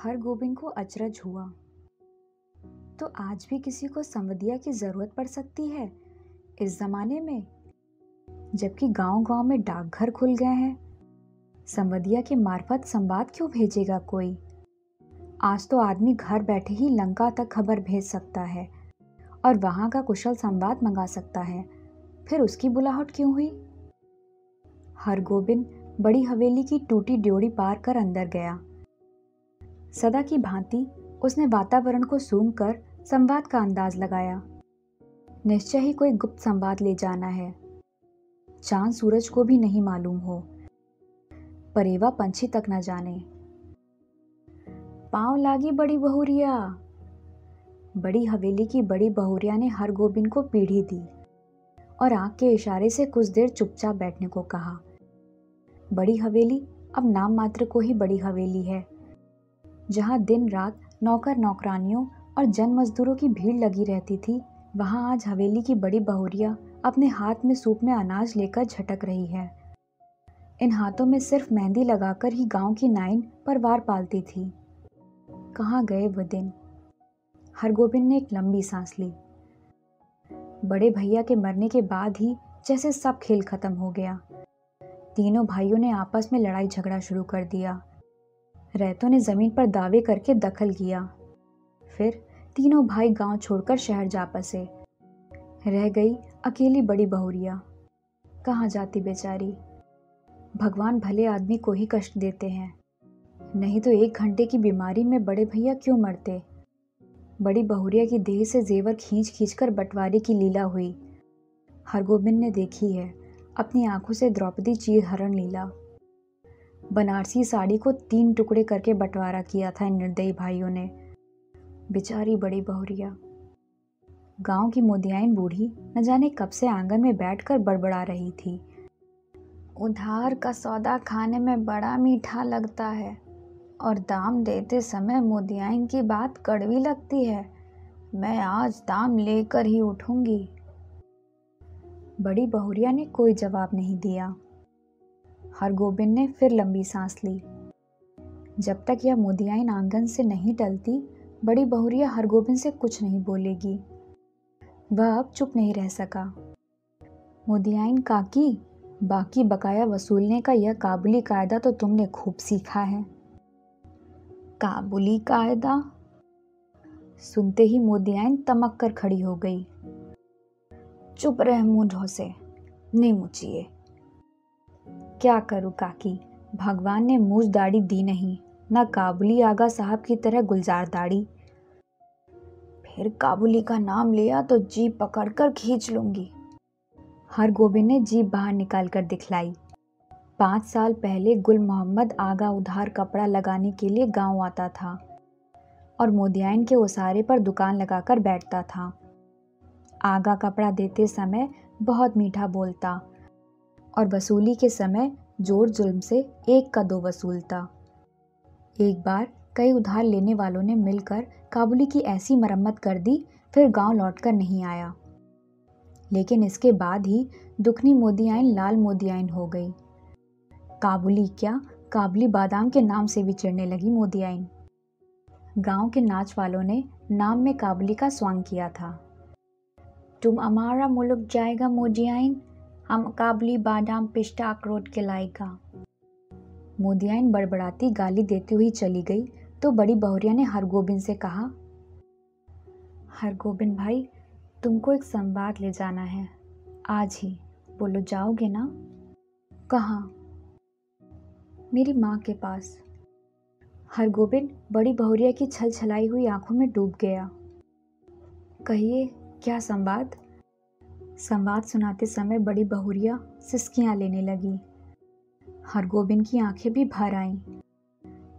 हरगोबिंद को अचरज हुआ। तो आज भी किसी को संवदिया की जरूरत पड़ सकती है इस जमाने में, जबकि गांव-गांव में डाकघर खुल गए हैं। संवदिया के मार्फत संवाद क्यों भेजेगा कोई? आज तो आदमी घर बैठे ही लंका तक खबर भेज सकता है और वहां का कुशल संवाद मंगा सकता है। फिर उसकी बुलाहट क्यों हुई? हरगोबिंद बड़ी हवेली की टूटी ड्योढ़ी पार कर अंदर गया। सदा की भांति उसने वातावरण को सूंघकर संवाद का अंदाज लगाया। निश्चय ही कोई गुप्त संवाद ले जाना है। चांद सूरज को भी नहीं मालूम हो, परेवा पंछी तक न जाने। पांव लागी बड़ी बहुरिया। बड़ी हवेली की बड़ी बहुरिया ने हरगोबिंद को पीढ़ी दी और आंख के इशारे से कुछ देर चुपचाप बैठने को कहा। बड़ी हवेली अब नाम मात्र को ही बड़ी हवेली है, जहां दिन रात नौकर नौकरानियों और जन मजदूरों की भीड़ लगी रहती थी। वहां आज हवेली की बड़ी बहुरिया अपने हाथ में सूप में अनाज लेकर झटक रही है। इन हाथों में सिर्फ मेहंदी लगाकर ही गांव की नाइन परवार पालती थी। कहाँ गए वो दिन? हरगोबिंद ने एक लंबी सांस ली। बड़े भैया के मरने के बाद ही जैसे सब खेल खत्म हो गया। तीनों भाइयों ने आपस में लड़ाई झगड़ा शुरू कर दिया। रैतों ने जमीन पर दावे करके दखल किया। फिर तीनों भाई गांव छोड़कर शहर जा बसे। रह गई अकेली बड़ी बहुरिया। कहाँ जाती बेचारी? भगवान भले आदमी को ही कष्ट देते हैं, नहीं तो 1 घंटे की बीमारी में बड़े भैया क्यों मरते? बड़ी बहुरिया की देह से जेवर खींच खींच कर बंटवारे की लीला हुई। हरगोबिंद ने देखी है अपनी आंखों से द्रौपदी चीर हरण लीला। बनारसी साड़ी को 3 टुकड़े करके बंटवारा किया था इन निर्दयी भाइयों ने। बेचारी बड़ी बहुरिया। गांव की मोदियाइन बूढ़ी न जाने कब से आंगन में बैठकर बड़बड़ा रही थी। उधार का सौदा खाने में बड़ा मीठा लगता है और दाम देते समय मोदियाइन की बात कड़वी लगती है। मैं आज दाम लेकर ही उठूंगी। बड़ी बहुरिया ने कोई जवाब नहीं दिया। हरगोबिंद ने फिर लंबी सांस ली। जब तक यह मोदियाइन आंगन से नहीं टलती, बड़ी बहुरिया हरगोबिंद से कुछ नहीं बोलेगी। वह अब चुप नहीं रह सका। मोदियाइन काकी, बाकी बकाया वसूलने का यह काबुली कायदा तो तुमने खूब सीखा है। काबुली कायदा? सुनते ही मोदियाइन तमक कर खड़ी हो गई। चुप रह मुंह ढोसे, नहीं मुचिए। क्या करूं काकी, भगवान ने मूछ दाढ़ी दी नहीं, ना काबुली आगा साहब की तरह गुलजार दाढ़ी। फिर काबुली का नाम लिया तो जीभ पकड़कर खींच लूंगी। हरगोबिंद ने जीभ बाहर निकालकर दिखलाई। 5 साल पहले गुल मोहम्मद आगा उधार कपड़ा लगाने के लिए गांव आता था और मोदियाइन के उसारे पर दुकान लगाकर बैठता था। आगा कपड़ा देते समय बहुत मीठा बोलता और वसूली के समय जोर जुल्म से 1 का 2 वसूलता। एक बार कई उधार लेने वालों ने मिलकर काबुली की ऐसी मरम्मत कर दी, फिर गांव लौटकर नहीं आया। लेकिन इसके बाद ही दुखनी मोदियाइन लाल मोदियाइन हो गई। काबुली क्या, काबुली बादाम के नाम से भी चिढ़ने लगी मोदियाइन। गांव के नाच वालों ने नाम में काबुली का स्वांग किया था। तुम हमारा मुल्क जाएगा मोदियाइन, हम काबुली बादाम पिस्ता अखरोट खिलाएगा। मोदियाइन बड़बड़ाती गाली देती हुई चली गई तो बड़ी बहुरिया ने हरगोबिंद से कहा, हरगोबिंद भाई, तुमको एक संवाद ले जाना है आज ही, बोलो जाओगे ना? कहाँ? मेरी माँ के पास। हरगोबिंद बड़ी बहुरिया की छल छलाई हुई आंखों में डूब गया। कहिए, क्या संवाद? संवाद सुनाते समय बड़ी बहुरिया सिसकियां लेने लगी। हरगोबिंद की आंखें भी भर आईं।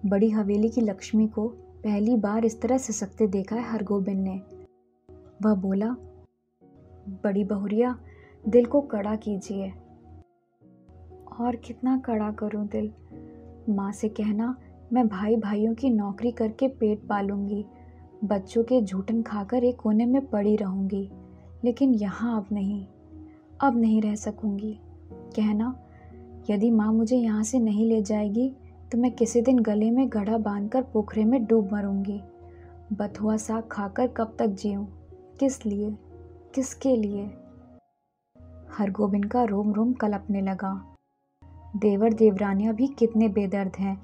बड़ी हवेली की लक्ष्मी को पहली बार इस तरह सिसकते देखा है हरगोबिंद ने। वह बोला, बड़ी बहुरिया, दिल को कड़ा कीजिए। और कितना कड़ा करूं दिल? माँ से कहना मैं भाई भाइयों की नौकरी करके पेट पालूंगी, बच्चों के झूठन खाकर एक कोने में पड़ी रहूंगी, लेकिन यहाँ अब नहीं रह सकूंगी। कहना, यदि माँ मुझे यहाँ से नहीं ले जाएगी तो मैं किसी दिन गले में घड़ा बांधकर पोखरे में डूब मरूंगी। बथुआ साग खाकर कब तक जीऊं? किस लिए? किसके लिए? हरगोविंद का रोम रोम कलपने लगा। देवर देवरानियां भी कितने बेदर्द हैं।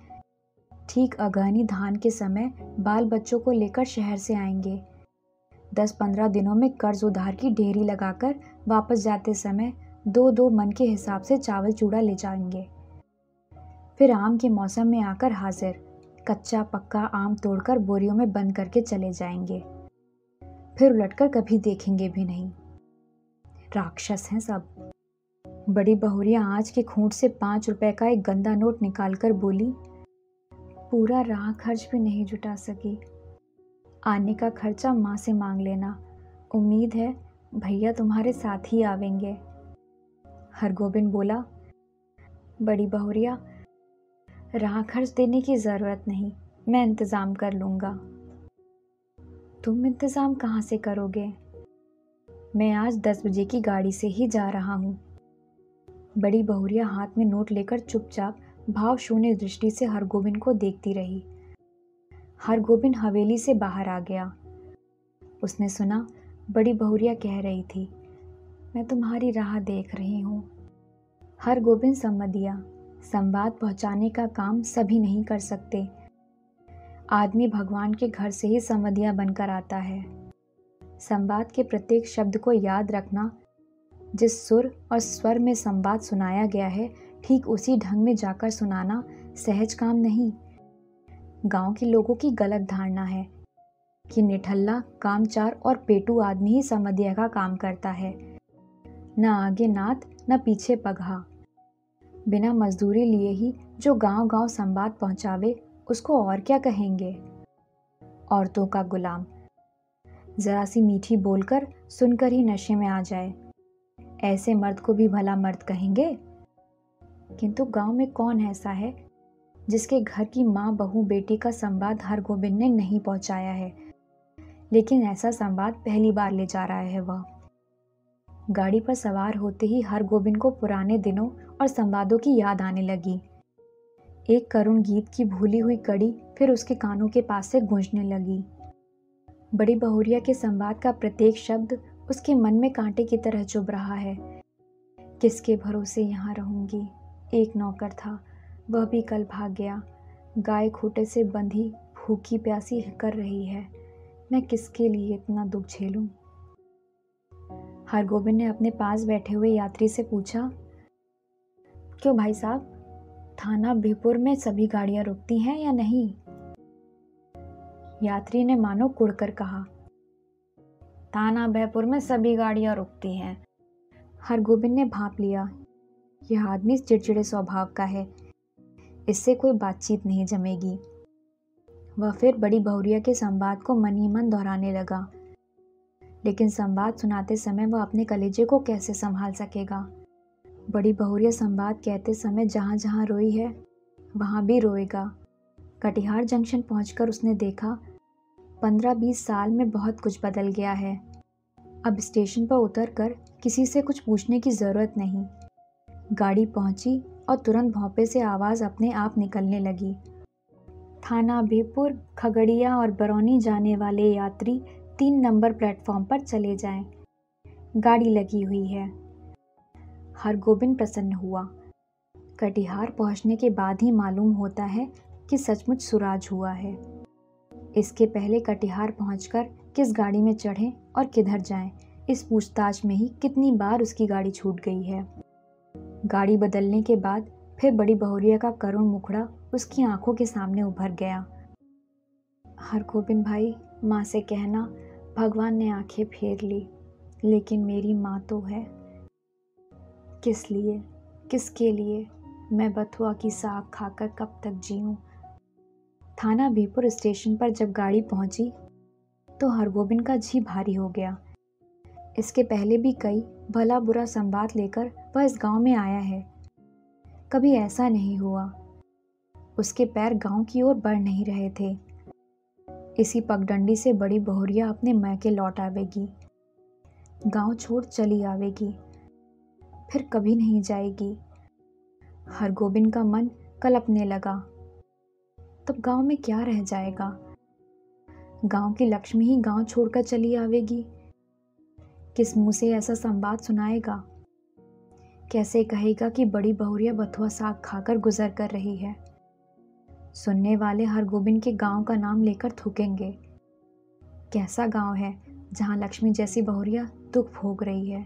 ठीक अगहनी धान के समय बाल बच्चों को लेकर शहर से आएंगे। 10-15 दिनों में कर्ज उधार की ढेरी लगाकर वापस जाते समय 2-2 मन के हिसाब से चावल चूड़ा ले जाएंगे। फिर आम के मौसम में आकर हाजिर, कच्चा पक्का आम तोड़कर बोरियों में बंद करके चले जाएंगे। फिर उलटकर कभी देखेंगे भी नहीं। राक्षस हैं सब। बड़ी बहुरिया आज के खूंट से 5 रुपए का एक गंदा नोट निकालकर बोली, पूरा राह खर्च भी नहीं जुटा सकी। आने का खर्चा माँ से मांग लेना। उम्मीद है भैया तुम्हारे साथ ही आवेंगे। हरगोविंद बोला, बड़ी बहुरिया, राह खर्च देने की जरूरत नहीं, मैं इंतजाम कर लूंगा। तुम इंतजाम कहाँ से करोगे? मैं आज 10 बजे की गाड़ी से ही जा रहा हूँ। बड़ी बहुरिया हाथ में नोट लेकर चुपचाप भाव शून्य दृष्टि से हरगोविंद को देखती रही। हरगोविंद हवेली से बाहर आ गया। उसने सुना बड़ी बहुरिया कह रही थी, मैं तुम्हारी राह देख रही हूँ। हरगोविंद सम्मत दिया। संवाद पहुंचाने का काम सभी नहीं कर सकते। आदमी भगवान के घर से ही संवदिया बनकर आता है। संवाद के प्रत्येक शब्द को याद रखना। जिस सुर और स्वर में संवाद सुनाया गया है, ठीक उसी ढंग में जाकर सुनाना सहज काम नहीं। गांव के लोगों की गलत धारणा है कि निठल्ला, कामचार और पेटू आदमी ही संवदिया का काम करता है। न आगे नात न पीछे पगहा। बिना मजदूरी लिए ही जो गांव गांव संवाद पहुंचावे, उसको और क्या कहेंगे? औरतों का गुलाम। जरा सी मीठी बोलकर सुनकर ही नशे में आ जाए, ऐसे मर्द को भी भला मर्द कहेंगे? किंतु गांव में कौन ऐसा है जिसके घर की माँ बहू बेटी का संवाद हरगोविंद ने नहीं पहुंचाया है? लेकिन ऐसा संवाद पहली बार ले जा रहा है वह। गाड़ी पर सवार होते ही हरगोविंद को पुराने दिनों और संवादों की याद आने लगी। एक करुण गीत की भूली हुई कड़ी फिर उसके कानों के पास से गूंजने लगी। बड़ी बहुरिया के संवाद का प्रत्येक शब्द उसके मन में कांटे की तरह चुभ रहा है। किसके भरोसे यहाँ रहूंगी? एक नौकर था, वह भी कल भाग गया। गाय खूंटे से बंधी भूखी प्यासी कर रही है। मैं किसके लिए इतना दुख झेलूं? हरगोविंद ने अपने पास बैठे हुए यात्री से पूछा, क्यों भाई साहब, थाना बिहपुर में सभी गाड़ियां रुकती हैं या नहीं? यात्री ने मानो कुड़कर कहा, थाना बिहपुर में सभी गाड़ियां रुकती हैं। हरगोविंद ने भांप लिया, यह आदमी चिड़चिड़े स्वभाव का है, इससे कोई बातचीत नहीं जमेगी। वह फिर बड़ी बहुरिया के संवाद को मन ही मन दोहराने लगा। लेकिन संवाद सुनाते समय वह अपने कलेजे को कैसे संभाल सकेगा? बड़ी बहुरिया संवाद कहते समय जहाँ जहाँ रोई है, वहाँ भी रोएगा। कटिहार जंक्शन पहुंचकर उसने देखा 15-20 साल में बहुत कुछ बदल गया है। अब स्टेशन पर उतरकर किसी से कुछ पूछने की ज़रूरत नहीं। गाड़ी पहुंची और तुरंत भौंपे से आवाज़ अपने आप निकलने लगी, थाना बिहपुर, खगड़िया और बरौनी जाने वाले यात्री 3 नंबर प्लेटफॉर्म पर चले जाएं। गाड़ी लगी हुई है। हरगोविंद प्रसन्न हुआ। कटिहार पहुंचने के बाद ही मालूम होता है कि सचमुच सुराज हुआ है। इसके पहले कटिहार पहुंचकर किस गाड़ी में चढ़ें और किधर जाएं, इस पूछताछ में ही कितनी बार उसकी गाड़ी छूट गई है। गाड़ी बदलने के बाद फिर बड़ी बहुरिया का करुण मुखड़ा उसकी आंखों के सामने उभर गया। हरगोविंद भाई, माँ से कहना भगवान ने आंखें फेर ली, लेकिन मेरी माँ तो है। किस लिए, किसके लिए मैं बथुआ की साग खाकर कब तक जीऊं? थाना बिहपुर स्टेशन पर जब गाड़ी पहुंची तो हरगोविंद का जी भारी हो गया। इसके पहले भी कई भला बुरा संवाद लेकर वह इस गांव में आया है। कभी ऐसा नहीं हुआ उसके पैर गांव की ओर बढ़ नहीं रहे थे। इसी पगडंडी से बड़ी बहुरिया अपने मैके लौट आवेगी, गांव छोड़ चली आवेगी, फिर कभी नहीं जाएगी। हरगोविंद का मन कलपने लगा। तब गांव में क्या रह जाएगा? गांव की लक्ष्मी ही गांव छोड़कर चली आवेगी। किस मुंह से ऐसा संवाद सुनाएगा? कैसे कहेगा कि बड़ी बहुरिया बथुआ साग खाकर गुजर कर रही है? सुनने वाले हरगोबिंद के गांव का नाम लेकर थूकेंगे। कैसा गांव है जहां लक्ष्मी जैसी बहुरिया दुख भोग रही है?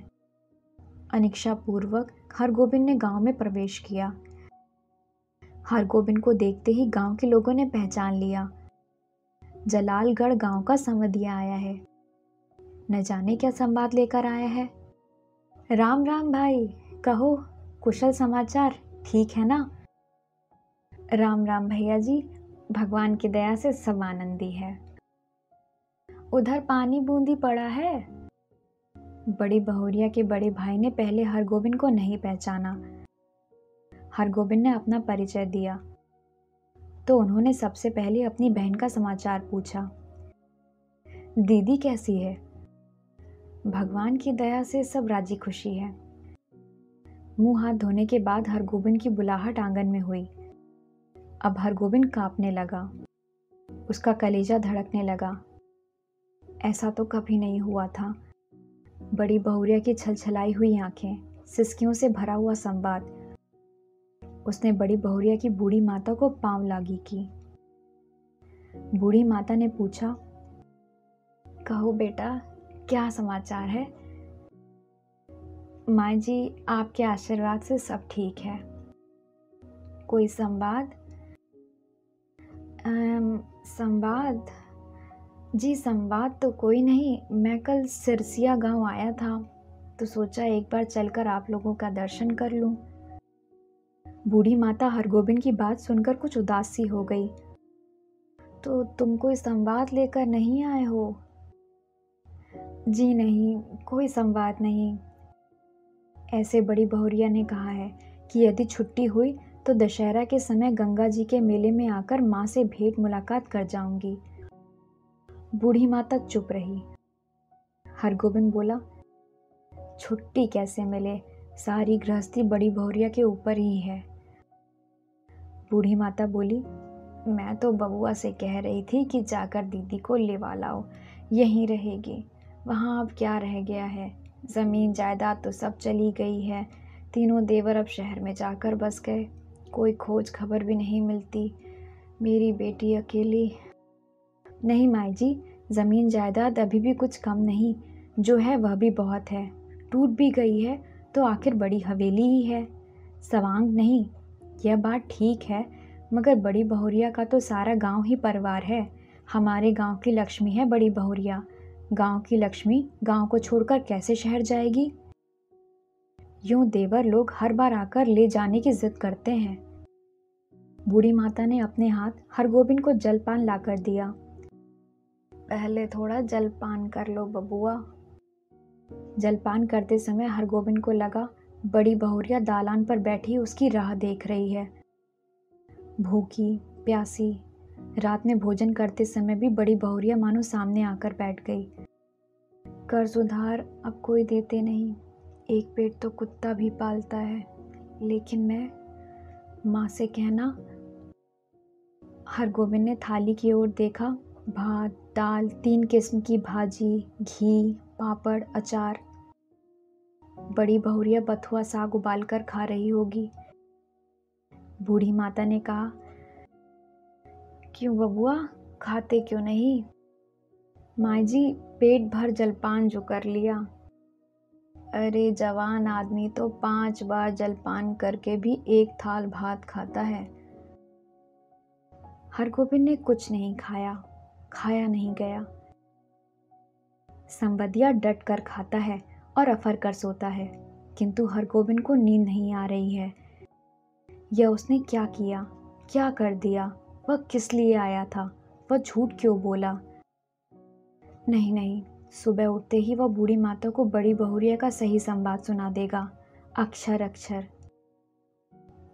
अनिच्छा पूर्वक हरगोबिंद ने गांव में प्रवेश किया। हरगोबिंद को देखते ही गांव के लोगों ने पहचान लिया। जलालगढ़ गांव का संवदिया आया है। न जाने क्या संवाद लेकर आया है। राम राम भाई, कहो कुशल समाचार ठीक है ना? राम राम भैया जी, भगवान की दया से सब आनंदी है। उधर पानी बूंदी पड़ा है। बड़ी बहुरिया के बड़े भाई ने पहले हरगोबिंद को नहीं पहचाना। हरगोबिंद ने अपना परिचय दिया तो उन्होंने सबसे पहले अपनी बहन का समाचार पूछा। दीदी कैसी है? भगवान की दया से सब राजी खुशी है। मुंह हाथ धोने के बाद हरगोबिंद की बुलाहट आंगन में हुई। अब हरगोबिंद कांपने लगा। उसका कलेजा धड़कने लगा। ऐसा तो कभी नहीं हुआ था। बड़ी बहुरिया की छलछलाई हुई आंखें, सिसकियों से भरा हुआ संवाद। उसने बड़ी बहुरिया की बूढ़ी माता को पांव लागी की। बूढ़ी माता ने पूछा, कहो बेटा, क्या समाचार है? माँ जी, आपके आशीर्वाद से सब ठीक है। कोई संवाद? संवाद? जी संवाद तो कोई नहीं। मैं कल सिरसिया गांव आया था तो सोचा एक बार चलकर आप लोगों का दर्शन कर लूं। बूढ़ी माता हरगोबिंद की बात सुनकर कुछ उदास सी हो गई। तो तुम कोई संवाद लेकर नहीं आए हो? जी नहीं, कोई संवाद नहीं। ऐसे बड़ी बहुरिया ने कहा है कि यदि छुट्टी हुई तो दशहरा के समय गंगा जी के मेले में आकर माँ से भेंट मुलाकात कर जाऊंगी। बूढ़ी माता चुप रही। हरगोबिंद बोला, छुट्टी कैसे मिले? सारी गृहस्थी बड़ी बहुरिया के ऊपर ही है। बूढ़ी माता बोली, मैं तो बबुआ से कह रही थी कि जाकर दीदी को लेवा लाओ, यहीं रहेगी। वहाँ अब क्या रह गया है? जमीन जायदाद तो सब चली गई है। तीनों देवर अब शहर में जाकर बस गए। कोई खोज खबर भी नहीं मिलती। मेरी बेटी अकेली। नहीं माई जी, जमीन जायदाद अभी भी कुछ कम नहीं, जो है वह भी बहुत है। टूट भी गई है तो आखिर बड़ी हवेली ही है, सवांग नहीं। यह बात ठीक है, मगर बड़ी बहुरिया का तो सारा गांव ही परिवार है। हमारे गांव की लक्ष्मी है बड़ी बहुरिया। गांव की लक्ष्मी गांव को छोड़कर कैसे शहर जाएगी? यूं देवर लोग हर बार आकर ले जाने की जिद करते हैं। बूढ़ी माता ने अपने हाथ हरगोबिंद को जलपान लाकर दिया। पहले थोड़ा जलपान कर लो बबुआ। जलपान करते समय हरगोबिंद को लगा बड़ी बहुरिया दालान पर बैठी उसकी राह देख रही है। भूखी प्यासी, रात में भोजन करते समय भी बड़ी बहुरिया मानो सामने आकर बैठ गई। कर्ज उधार अब कोई देते नहीं। एक पेट तो कुत्ता भी पालता है, लेकिन मैं माँ से कहना। हरगोबिंद ने थाली की ओर देखा। भात, दाल, 3 किस्म की भाजी, घी, पापड़, अचार। बड़ी बहुरिया बथुआ साग उबालकर खा रही होगी। बूढ़ी माता ने कहा, क्यों बबुआ, खाते क्यों नहीं? माँ जी, पेट भर जलपान जो कर लिया। अरे जवान आदमी तो 5 बार जलपान करके भी 1 थाल भात खाता है। हरगोबिंद ने कुछ नहीं खाया, खाया नहीं गया। संवदिया डट कर खाता है और अफर कर सोता है, किंतु हरगोबिंद को नींद नहीं आ रही है। यह उसने क्या किया, क्या कर दिया? वह किस लिए आया था? वह झूठ क्यों बोला? नहीं नहीं, सुबह उठते ही वह बूढ़ी माता को बड़ी बहुरिया का सही संवाद सुना देगा, अक्षर अक्षर।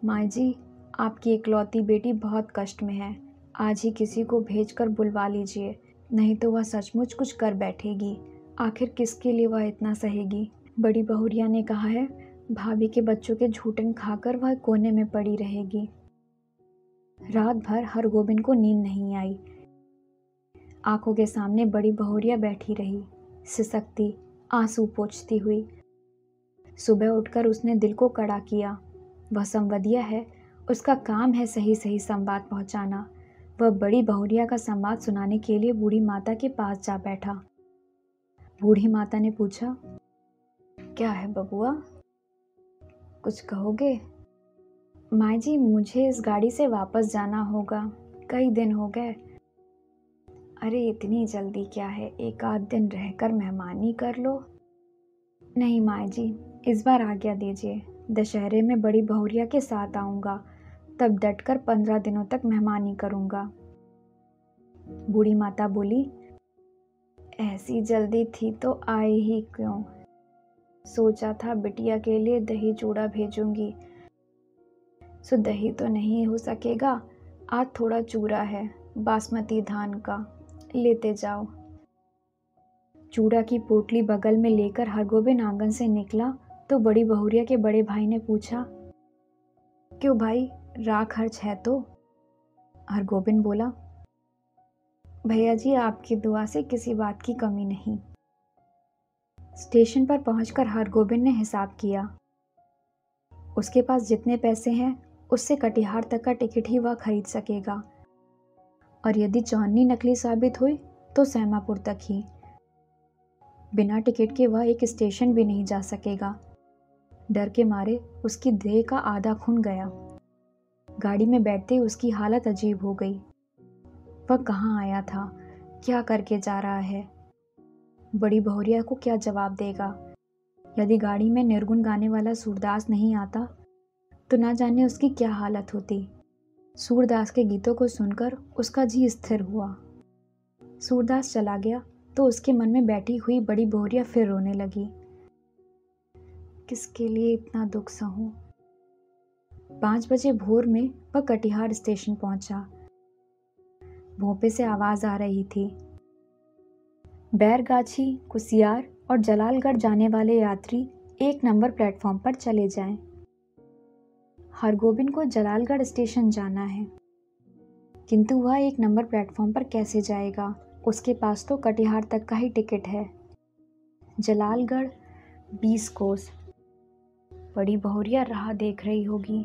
माँ जी, आपकी इकलौती बेटी बहुत कष्ट में है। आज ही किसी को भेजकर बुलवा लीजिए, नहीं तो वह सचमुच कुछ कर बैठेगी। आखिर किसके लिए वह इतना सहेगी? बड़ी बहुरिया ने कहा है, भाभी के बच्चों के झूठन खाकर वह कोने में पड़ी रहेगी। रात भर हरगोबिंद को नींद नहीं आई। आंखों के सामने बड़ी बहुरिया बैठी रही, सिसकती, आंसू पोंछती हुई। सुबह उठकर उसने दिल को कड़ा किया। वह संवदिया है, उसका काम है सही सही संवाद पहुंचाना। वह बड़ी बहुरिया का संवाद सुनाने के लिए बूढ़ी माता के पास जा बैठा। बूढ़ी माता ने पूछा, क्या है बबुआ, कुछ कहोगे? माँ जी, मुझे इस गाड़ी से वापस जाना होगा, कई दिन हो गए। अरे इतनी जल्दी क्या है, एक आध दिन रहकर मेहमानी कर लो। नहीं माँ जी, इस बार आज्ञा दीजिए, दशहरे में बड़ी बहुरिया के साथ आऊँगा, तब डटकर 15 दिनों तक मेहमानी करूँगा। बूढ़ी माता बोली, ऐसी जल्दी थी तो आए ही क्यों? सोचा था बिटिया के लिए दही चूड़ा भेजूंगी, सो दही तो नहीं हो सकेगा, आज थोड़ा चूड़ा है बासमती धान का, लेते जाओ। चूड़ा की पोटली बगल में लेकर हरगोबिंद आंगन से निकला तो बड़ी बहुरिया के बड़े भाई ने पूछा, क्यों भाई, राह खर्च है तो? हरगोबिंद बोला, भैया जी आपकी दुआ से किसी बात की कमी नहीं। स्टेशन पर पहुंचकर हरगोबिंद ने हिसाब किया। उसके पास जितने पैसे हैं उससे कटिहार तक का टिकट ही वह खरीद सकेगा, और यदि चौन्नी नकली साबित हुई तो सैमापुर तक ही। बिना टिकट के वह एक स्टेशन भी नहीं जा सकेगा। डर के मारे उसकी देह का आधा खून गया। गाड़ी में बैठते ही उसकी हालत अजीब हो गई। वह कहाँ आया था, क्या करके जा रहा है? बड़ी बहुरिया को क्या जवाब देगा? यदि गाड़ी में निर्गुण गाने वाला सूरदास नहीं आता तो ना जाने उसकी क्या हालत होती। सूरदास के गीतों को सुनकर उसका जी स्थिर हुआ। सूरदास चला गया तो उसके मन में बैठी हुई बड़ी बहुरिया फिर रोने लगी। किसके लिए इतना दुख सहूं? 5 बजे भोर में वह कटिहार स्टेशन पहुंचा। भोंपे से आवाज आ रही थी, बैरगाछी, कुसियार और जलालगढ़ जाने वाले यात्री 1 नंबर प्लेटफॉर्म पर चले जाएं। हरगोबिंद को जलालगढ़ स्टेशन जाना है, किंतु वह 1 नंबर प्लेटफॉर्म पर कैसे जाएगा? उसके पास तो कटिहार तक का ही टिकट है। जलालगढ़ 20 कोस। बड़ी बहुरिया राह देख रही होगी।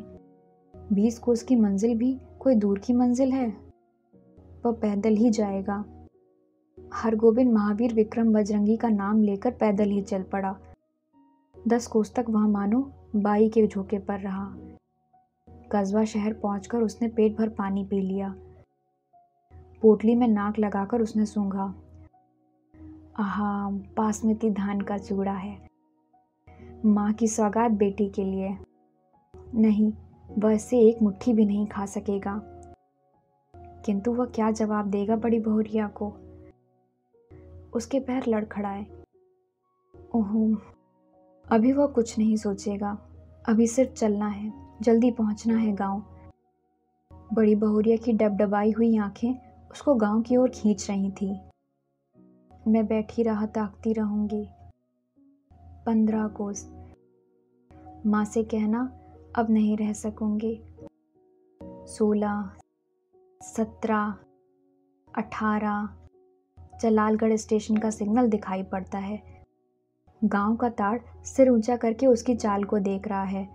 20 कोस की मंजिल भी कोई दूर की मंजिल है? वह पैदल ही जाएगा। हरगोबिंद महावीर विक्रम बजरंगी का नाम लेकर पैदल ही चल पड़ा। 10 कोस तक वह मानो बाई के झोंके पर रहा। कस्बा शहर पहुंचकर उसने पेट भर पानी पी लिया। पोटली में नाक लगाकर उसने सूंघा। आहा, बासमती धान का चूड़ा है, माँ की सौगात बेटी के लिए। नहीं, वह इससे एक मुट्ठी भी नहीं खा सकेगा। किंतु वह क्या जवाब देगा बड़ी बहुरिया को? उसके पैर लड़खड़ाए। ओहो, अभी वह कुछ नहीं सोचेगा, अभी सिर्फ चलना है, जल्दी पहुंचना है गांव। बड़ी बहुरिया की डबडबाई हुई आंखें उसको गांव की ओर खींच रही थी। मैं बैठी राह ताकती रहूंगी। 15 कोस। माँ से कहना अब नहीं रह सकूंगी। 16, 17, 18। जलालगढ़ स्टेशन का सिग्नल दिखाई पड़ता है। गांव का ताड़ सिर ऊंचा करके उसकी चाल को देख रहा है।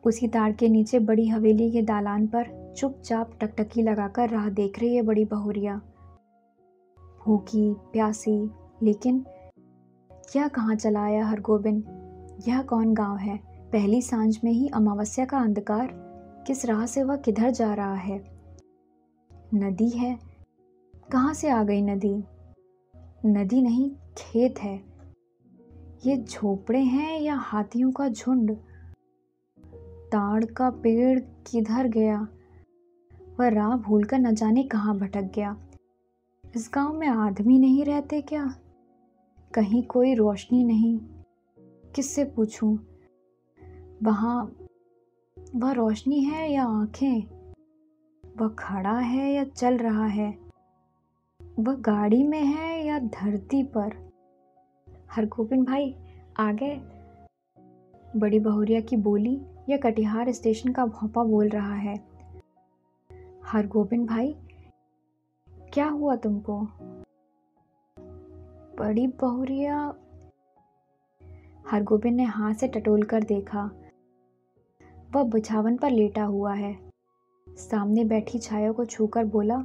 उसी ताड़ के नीचे बड़ी हवेली के दालान पर चुपचाप टकटकी लगाकर राह देख रही है बड़ी बहुरिया। भूखी प्यासी, लेकिन यह कहाँ चला आया हरगोबिंद? यह कौन गांव है? पहली सांझ में ही अमावस्या का अंधकार। किस राह से वह किधर जा रहा है? नदी है। कहाँ से आ गई नदी? नदी नहीं, खेत है। ये झोपड़े हैं या हाथियों का झुंड? ताड़ का पेड़ किधर गया? वह राह भूलकर न जाने कहाँ भटक गया। इस गांव में आदमी नहीं रहते क्या? कहीं कोई रोशनी नहीं। किससे पूछूं? वह रोशनी है या आंखें? वह खड़ा है या चल रहा है? वह गाड़ी में है या धरती पर? हरगोबिंद भाई आ गए? बड़ी बहुरिया की बोली या कटिहार स्टेशन का भौंपा बोल रहा है? हरगोविंद भाई, क्या हुआ तुमको? बड़ी बहुरिया। हरगोविंद ने हाथ से टटोल कर देखा। वह बिछावन पर लेटा हुआ है। सामने बैठी छाया को छूकर बोला,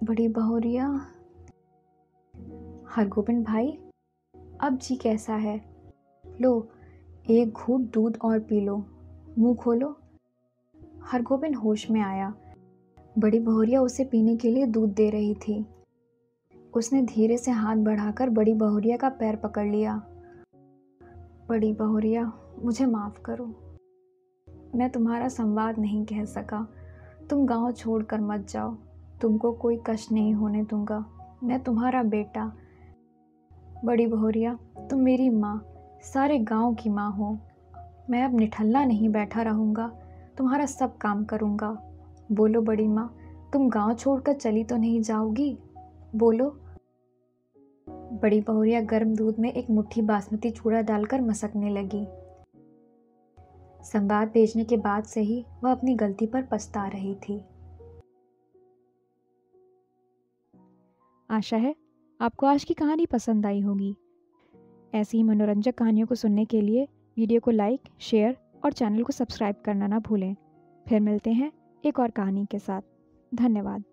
बड़ी बहुरिया। हरगोविंद भाई, अब जी कैसा है? लो, एक घूंट दूध और पी लो, मुंह खोलो। हरगोविंद होश में आया। बड़ी बहुरिया उसे पीने के लिए दूध दे रही थी। उसने धीरे से हाथ बढ़ाकर बड़ी बहुरिया का पैर पकड़ लिया। बड़ी बहुरिया, मुझे माफ करो। मैं तुम्हारा संवाद नहीं कह सका। तुम गांव छोड़कर मत जाओ। तुमको कोई कष्ट नहीं होने दूंगा। मैं तुम्हारा बेटा। बड़ी बहुरिया, तुम मेरी माँ, सारे गांव की माँ हो। मैं अब निठल्ला नहीं बैठा रहूँगा। तुम्हारा सब काम करूँगा। बोलो बड़ी माँ, तुम गांव छोड़कर चली तो नहीं जाओगी? बोलो। बड़ी बहुरिया गर्म दूध में एक मुट्ठी बासमती चूड़ा डालकर मसकने लगी। संवाद भेजने के बाद से ही वह अपनी गलती पर पछता रही थी। आशा है आपको आज की कहानी पसंद आई होगी। ऐसी ही मनोरंजक कहानियों को सुनने के लिए वीडियो को लाइक, शेयर और चैनल को सब्सक्राइब करना ना भूलें। फिर मिलते हैं एक और कहानी के साथ। धन्यवाद।